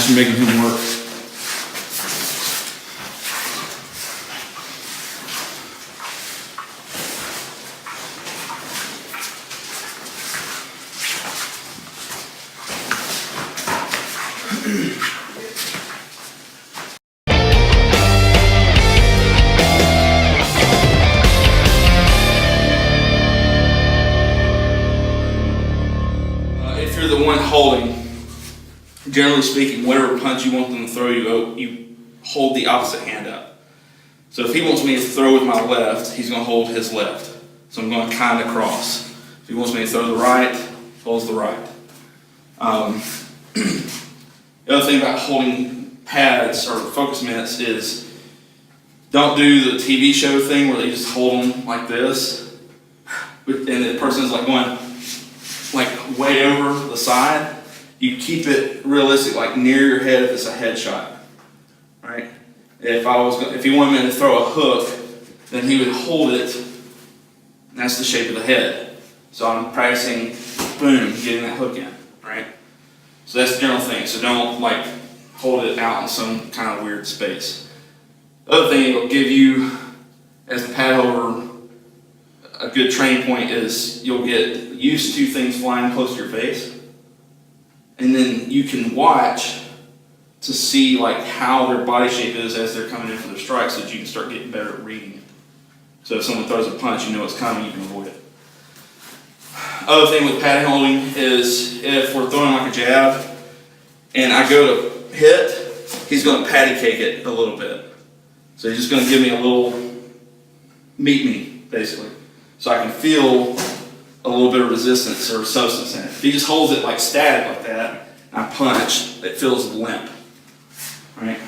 you're making him work. If you're the one holding, generally speaking, whatever punch you want them to throw, you hold the opposite hand up. So if he wants me to throw with my left, he's going to hold his left. So I'm going kind of cross. If he wants me to throw the right, holds the right. The other thing about holding pads or focus minutes is don't do the TV show thing where they just hold them like this, and the person is like going like way over the side. You keep it realistic, like near your head if it's a headshot, right? If he wanted me to throw a hook, then he would hold it, and that's the shape of the head. So I'm practicing, boom, getting that hook in, right? So that's the general thing. So don't like hold it out in some kind of weird space. The other thing it'll give you as a pad holder, a good training point is you'll get used to things flying close to your face, and then you can watch to see like how their body shape is as they're coming in for their strike, so that you can start getting better at reading it. So if someone throws a punch, you know it's coming, you can avoid it. Other thing with pad holding is if we're throwing like a jab and I go to hit, he's going to patty cake it a little bit. So he's just going to give me a little meet me, basically. So I can feel a little bit of resistance or substance in it. If he just holds it like static like that, and I punch, it feels limp, right?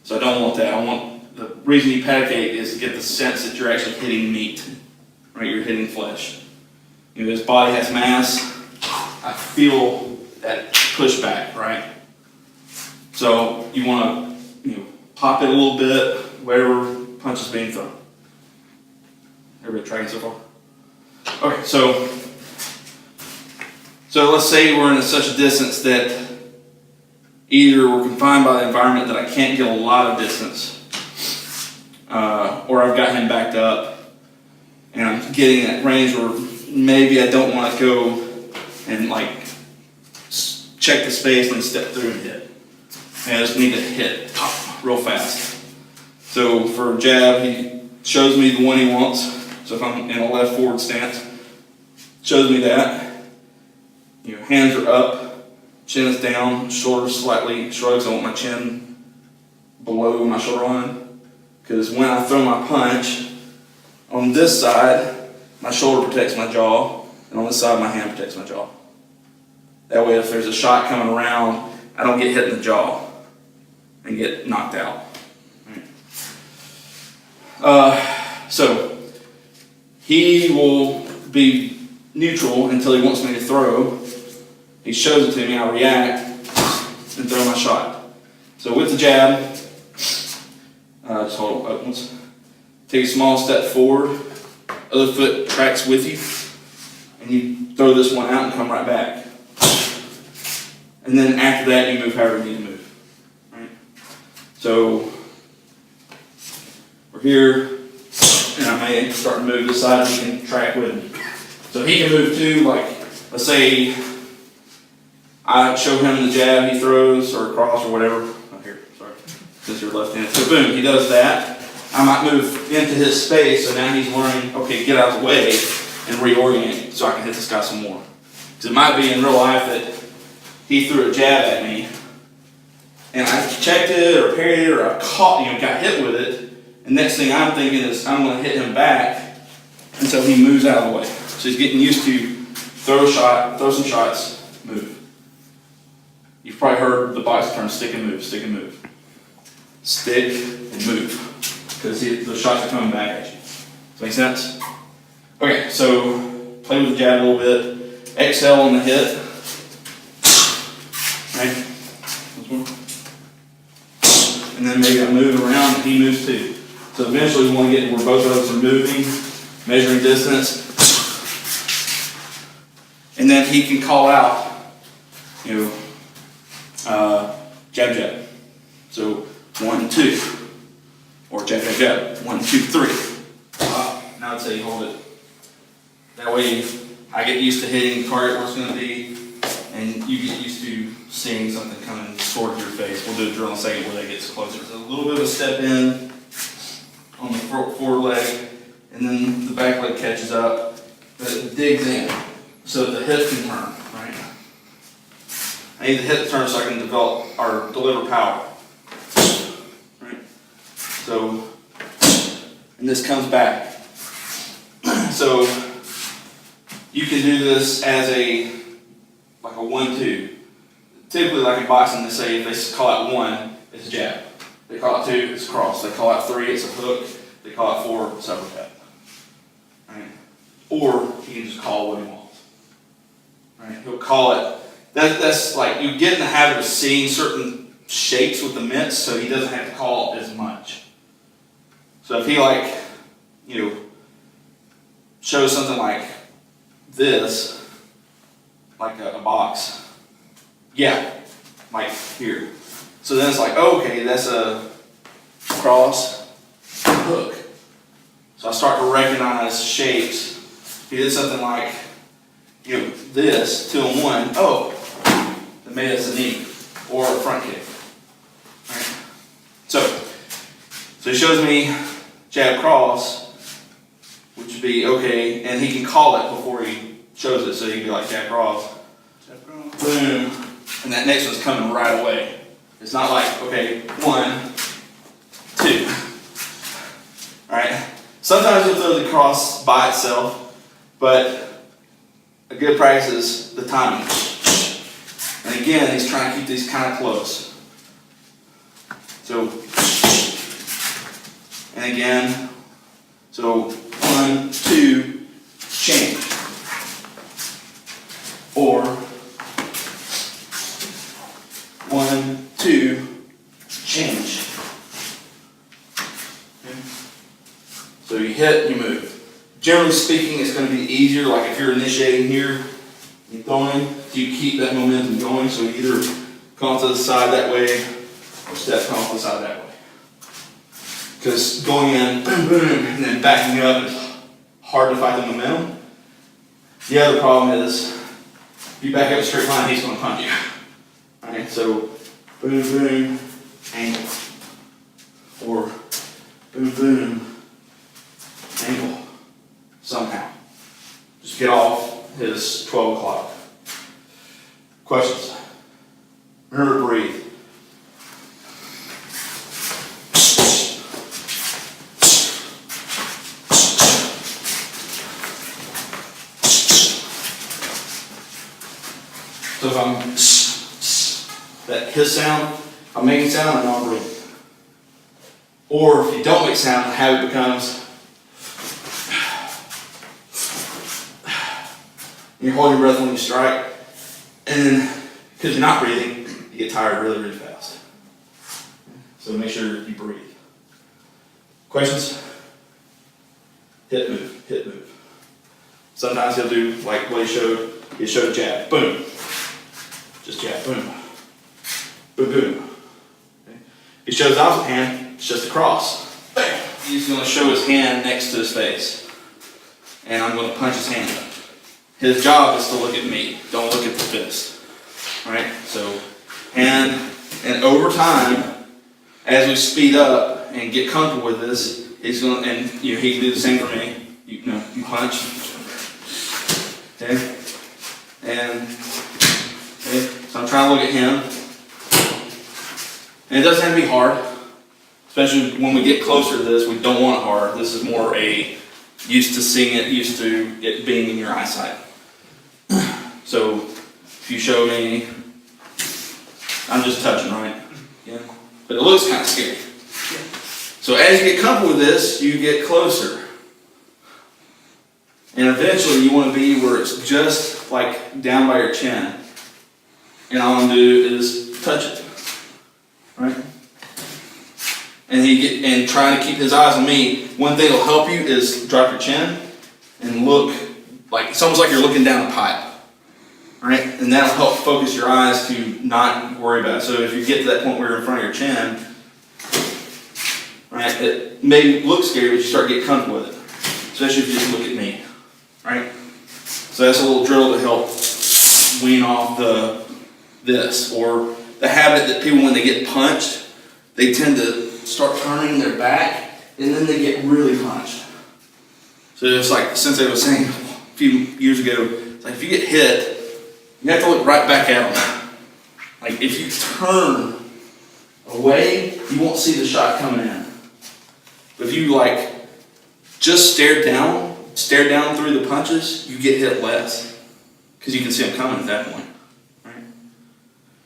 So I don't want that. The reason you patty cake is to get the sense that you're actually hitting meat, right? You're hitting flesh. You know, his body has mass. I feel that pushback, right? So you want to, pop it a little bit, wherever punch is being thrown. Everybody tracking so far? Okay, so let's say we're in such a distance that either we're confined by the environment that I can't get a lot of distance, or I've got him backed up, and I'm getting that range where maybe I don't want to go and like check the space and step through and hit. And I just need to hit, pop, real fast. So for a jab, he shows me the one he wants. So if I'm in a left forward stance, shows me that. Hands are up, chin is down, shoulders slightly shrugs. I want my chin below my shoulder line. Because when I throw my punch, on this side, my shoulder protects my jaw, and on this side, my hand protects my jaw. That way, if there's a shot coming around, I don't get hit in the jaw and get knocked out. So he will be neutral until he wants me to throw. He shows it to me, I react, and throw my shot. So with the jab, just hold it up once. Take a small step forward, other foot tracks with you, and you throw this one out and come right back. And then after that, you move however you need to move. Right? So we're here, and I may start to move this side, he can track with me. So he can move too, like, let's say I show him the jab he throws, or cross, or whatever. Oh, here, sorry, since you're left-handed. So boom, he does that. I might move into his space, so now he's learning, okay, get out of the way and reorient so I can hit this guy some more. Because it might be in real life that he threw a jab at me, and I checked it or parried it or I caught, got hit with it, and next thing I'm thinking is I'm going to hit him back, and so he moves out of the way. So he's getting used to throw a shot, throw some shots, move. You've probably heard the boxing term stick and move, stick and move. Stick and move. Because the shots are coming back at you. Does that make sense? Okay, so play with the jab a little bit. Exhale on the hit. Right? And then maybe I move around and he moves too. So eventually we want to get where both of us are moving, measuring distance. And then he can call out, jab, jab. So 1, 2, or jab, jab, jab. 1, 2, 3. Now I'd say you hold it. That way I get used to hitting the target where it's going to be, and you get used to seeing something coming toward your face. We'll do a drill in a second where that gets closer. So a little bit of a step in on the forward leg, and then the back leg catches up, but it digs in so that the hip can turn, right? I need the hip to turn so I can develop or deliver power, right? So, and this comes back. So you can do this as like a 1-2. Typically, like in boxing, they say if they call out 1, it's a jab. They call out 2, it's a cross. They call out 3, it's a hook. They call out 4, it's uppercut. Right? Or he can just call what he wants. Right? He'll call it. That's like you get in the habit of seeing certain shapes with the mitts, so he doesn't have to call as much. So if he shows something like this, like a box, yeah, like here. So then it's like, okay, that's a cross, hook. So I start to recognize shapes. If he did something like, this, 2 and 1, oh, that made us a knee or a front kick. Right? So he shows me jab cross, which would be okay, and he can call it before he shows it, so he can be like jab cross, boom, and that next one's coming right away. It's not like, okay, 1, 2. Alright? Sometimes you'll throw the cross by itself, but a good practice is the timing. And again, he's trying to keep these kind of close. So, and again, so 1, 2, change. Or 1, 2, change. Okay. So you hit, you move. Generally speaking, it's going to be easier, like if you're initiating here, you're throwing, you keep that momentum going, so you either come off to the side that way, or come off to the side that way. Because going in, boom, boom, and then backing up is hard to fight the momentum. The other problem is, if you back up a straight line, he's going to punch you. Alright, so boom, boom, angle. Or boom, boom, angle. Somehow. Just get off his 12 o'clock. Questions? Remember to breathe. So if I'm that his sound, I'm making sound and I'll breathe. Or if you don't make sound, the habit becomes you're holding your breath when you strike, and then because you're not breathing, you get tired really, really fast. So make sure you breathe. Questions? Hit, move, hit, move. Sometimes he'll do like what he showed. He showed a jab, boom. Just jab, boom. Boom, boom. Okay. If he shows the opposite hand, it's just a cross. Bam. He's going to show his hand next to his face. And I'm going to punch his hand. His job is to look at me. Don't look at the fist. Alright? So, and over time, as we speed up and get comfortable with this, he's going to, and he can do the same for me. You punch. Okay? And so I'm trying to look at him. And it doesn't have to be hard. Especially when we get closer to this, we don't want it hard. This is more used to seeing it, used to it being in your eyesight. So if you show me, I'm just touching, right? Yeah. But it looks kind of scary. So as you get comfortable with this, you get closer. And eventually you want to be where it's just like down by your chin. And all I'm going to do is touch it. Right? And trying to keep his eyes on me. One thing that'll help you is drop your chin and look like it's almost like you're looking down a pipe. right? And that'll help focus your eyes to not worry about it. So if you get to that point where you're in front of your chin, right, it may look scary, but you start getting comfortable with it. Especially if you just look at me, right? So that's a little drill to help wean off this, or the habit that people, when they get punched, they tend to start turning their back, and then they get really punched. So it's like Sensei was saying a few years ago, it's like if you get hit, you have to look right back at them. Like if you turn away, you won't see the shot coming in. But if you like just stare down through the punches, you get hit less, because you can see them coming at that point, right?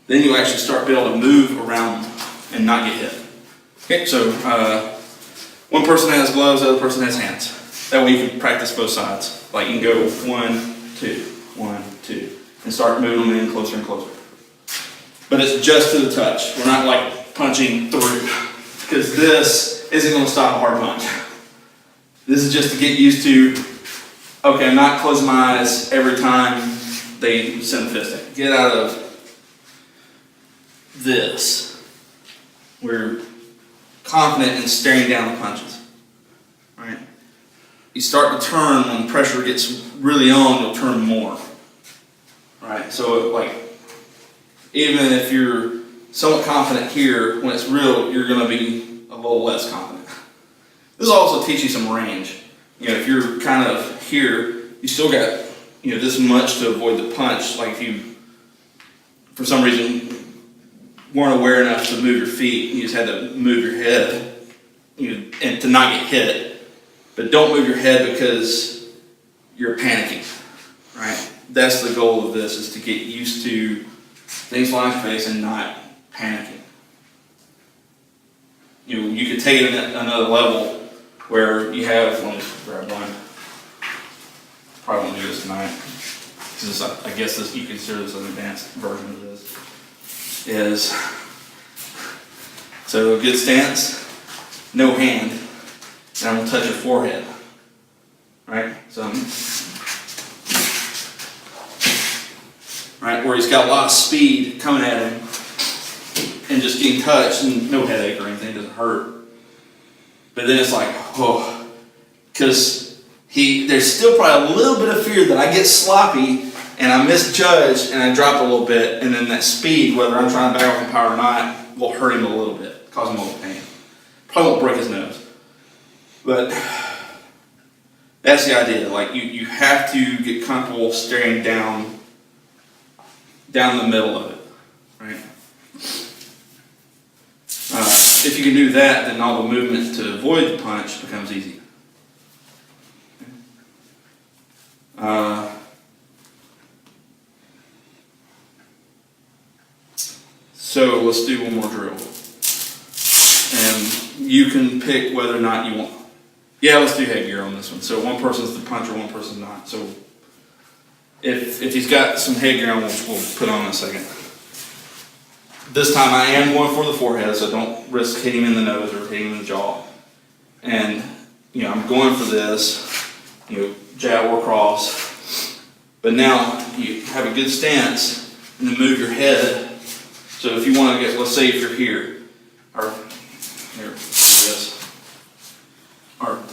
Then you actually start being able to move around them and not get hit. Okay, so one person has gloves, the other person has hands. That way you can practice both sides. Like you can go 1, 2, 1, 2, and start moving them in closer and closer. But it's just to the touch. We're not like punching through, because this isn't going to stop a hard punch. This is just to get used to, okay, I'm not closing my eyes every time they send the fist in. Get out of this. We're confident in staring down the punches, right? You start to turn when pressure gets really on, you'll turn more, right? So like, even if you're somewhat confident here, when it's real, you're going to be a little less confident. This will also teach you some range. You know, if you're kind of here, you still got, you know, this much to avoid the punch. Like if you, for some reason, weren't aware enough to move your feet, you just had to move your head, you know, and to not get hit. But don't move your head because you're panicking, right? That's the goal of this, is to get used to things flying in your face and not panicking. You know, you could take it at another level where you have, let me grab one. Probably won't do this tonight, because I guess this, you consider this an advanced version of this. Is, so a good stance, no hand, and I'm going to touch your forehead, right? So right, where he's got a lot of speed coming at him and just getting touched, and no headache or anything, doesn't hurt. But then it's like, oh, because there's still probably a little bit of fear that I get sloppy and I misjudge and I drop a little bit, and then that speed, whether I'm trying to back off the power or not, will hurt him a little bit, cause him a little pain. Probably won't break his nose. But that's the idea. Like you have to get comfortable staring down the middle of it, right? If you can do that, then all the movement to avoid the punch becomes easy. So let's do one more drill. And you can pick whether or not you want. Yeah, let's do headgear on this one. So one person's the puncher, one person's not. So if he's got some headgear on, we'll put on in a second. This time I am going for the forehead, so don't risk hitting him in the nose or hitting him in the jaw. And, you know, I'm going for this, you know, jab or cross. But now you have a good stance and then move your head. So if you want to get, let's say if you're here, or here, do this. Or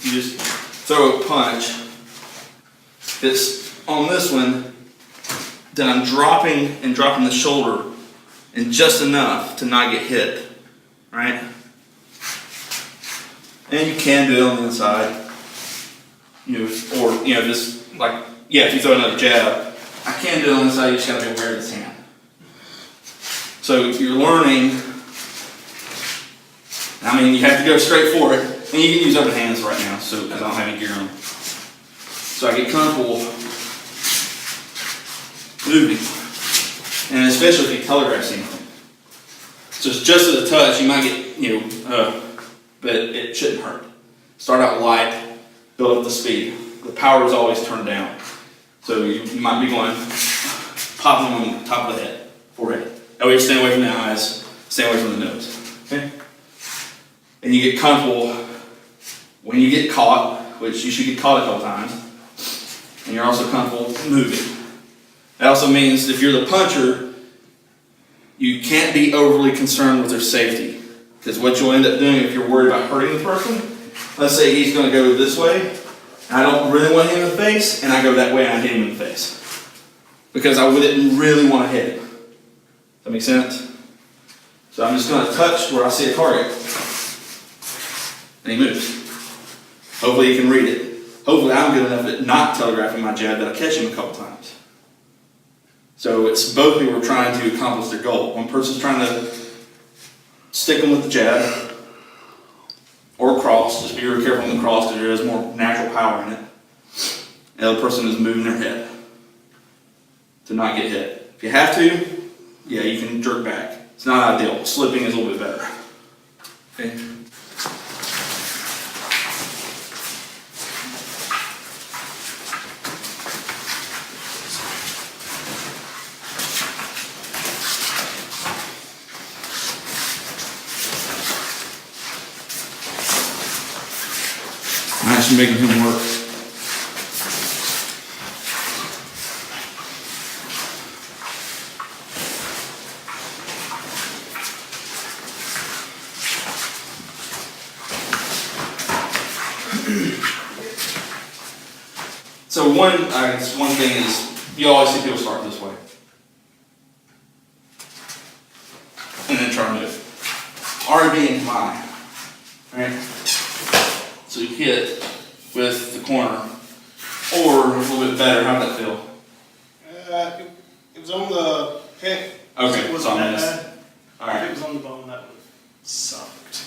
you just throw a punch. It's on this one, then I'm dropping the shoulder and just enough to not get hit, right? And you can do it on the inside, you know, or, you know, just like, yeah, if you throw another jab, I can do it on the inside, you just gotta be aware of this hand. So if you're learning, I mean, you have to go straight for it, and you can use open hands right now, so, because I don't have any gear on. So I get comfortable moving. And especially if you telegraph anything. So it's just at a touch, you might get, you know, but it shouldn't hurt. Start out light, build up the speed. The power is always turned down. So you might be going, popping them on the top of the head, forehead. That way you're staying away from the eyes, stay away from the nose. Okay? And you get comfortable when you get caught, which you should get caught a couple times. And you're also comfortable moving. That also means if you're the puncher, you can't be overly concerned with their safety. Because what you'll end up doing if you're worried about hurting the person, let's say he's going to go this way, and I don't really want to hit him in the face, and I go that way and I hit him in the face. Because I wouldn't really want to hit him. Does that make sense? So I'm just going to touch where I see a target. And he moves. Hopefully he can read it. Hopefully I'm good enough at not telegraphing my jab that I catch him a couple times. So it's both people are trying to accomplish their goal. One person's trying to stick them with the jab or cross. Just be very careful on the cross because there is more natural power in it. The other person is moving their head to not get hit. If you have to, yeah, you can jerk back. It's not ideal. Slipping is a little bit better. Okay. Nice, making him work. So one thing is, you always see people start this way. And then try to move. RB and combine. Right? So you hit with the corner. Or a little bit better, how'd that feel? It was on the hip. Okay, it was on that this. bad. Alright. If it was on the bone, that would have sucked.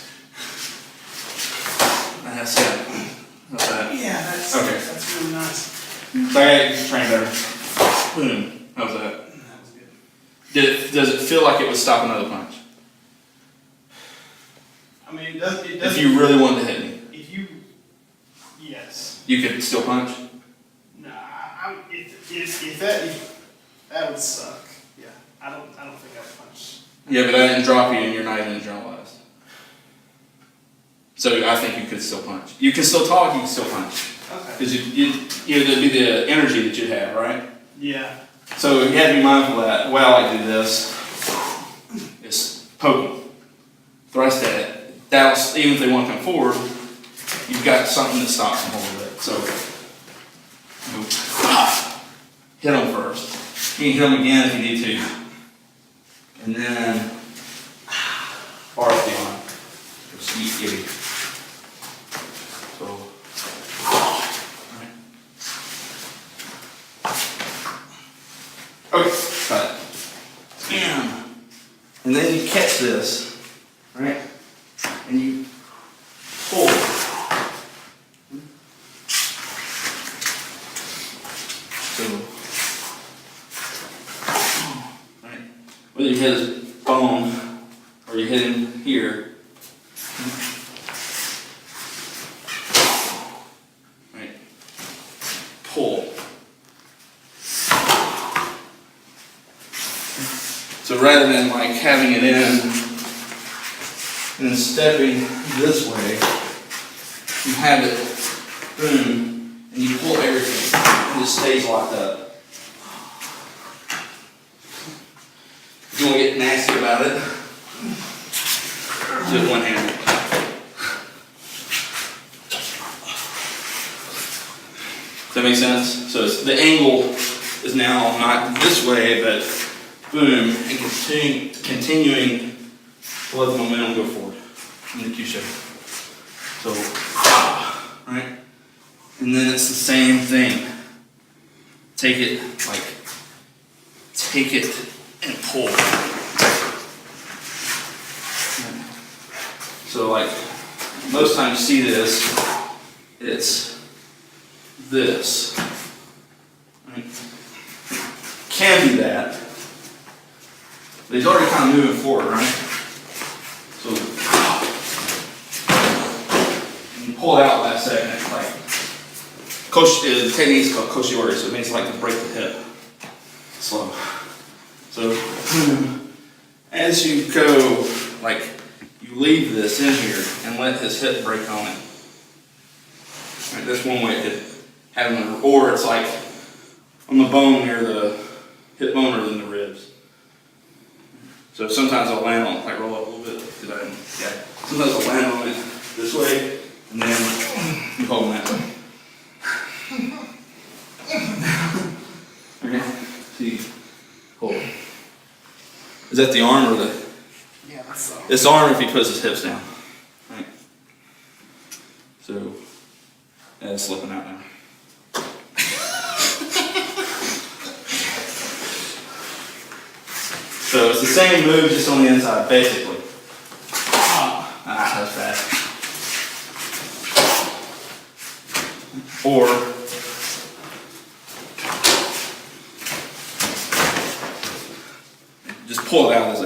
That's it. That's that. Yeah, that's really nice. Sorry, you train better. Boom. How's that? That was good. Does it feel like it would stop another punch? I mean, it does. If you really wanted to hit me, Yes. you could still punch? Nah, if that would suck. Yeah, I don't think I'd punch. Yeah, but I didn't drop you and you're not even generalized. So I think you could still punch. You can still talk, you can still punch. Okay. Because there'd be the energy that you'd have, right? Yeah. So you have to be mindful of that. The way I like to do this is poke them. Thrust at it. That'll, even if they want to come forward, you've got something that stops them a little bit. So hit them first. You can hit them again if you need to. And then bark beyond. Just giddy. So, alright. Okay, got it. And then you catch this, right? And you pull it. So, right? Whether you hit his bone or you hit him here, right? Pull. So rather than like having it in and then stepping this way, you have it, boom, and you pull everything, and it stays locked up. If you want to get nasty about it, do it one-handed. Does that make sense? So the angle is now not this way, but boom, and continuing to let the momentum go forward in the Q shape. So, right? And then it's the same thing. Take it and pull. So like, most times you see this, it's this. Right? Can do that. But he's already kind of moving forward, right? So, you pull it out last second. It's like, the technique is called koshiori, so it means like to break the hip. Slow. So, as you go, like, you leave this in here and let his hip break on it. Right, that's one way to have him, or it's like on the bone near the hip bone or in the ribs. So sometimes I'll land on, like roll up a little bit. Sometimes I'll land on it this way, and then you hold them that way. Okay, see, hold. Is that the arm or the? Yeah, that's all. It's arm if he puts his hips down. Right. So, yeah, it's slipping out now. So it's the same move, just on the inside, basically. That's bad. Or just pull it out as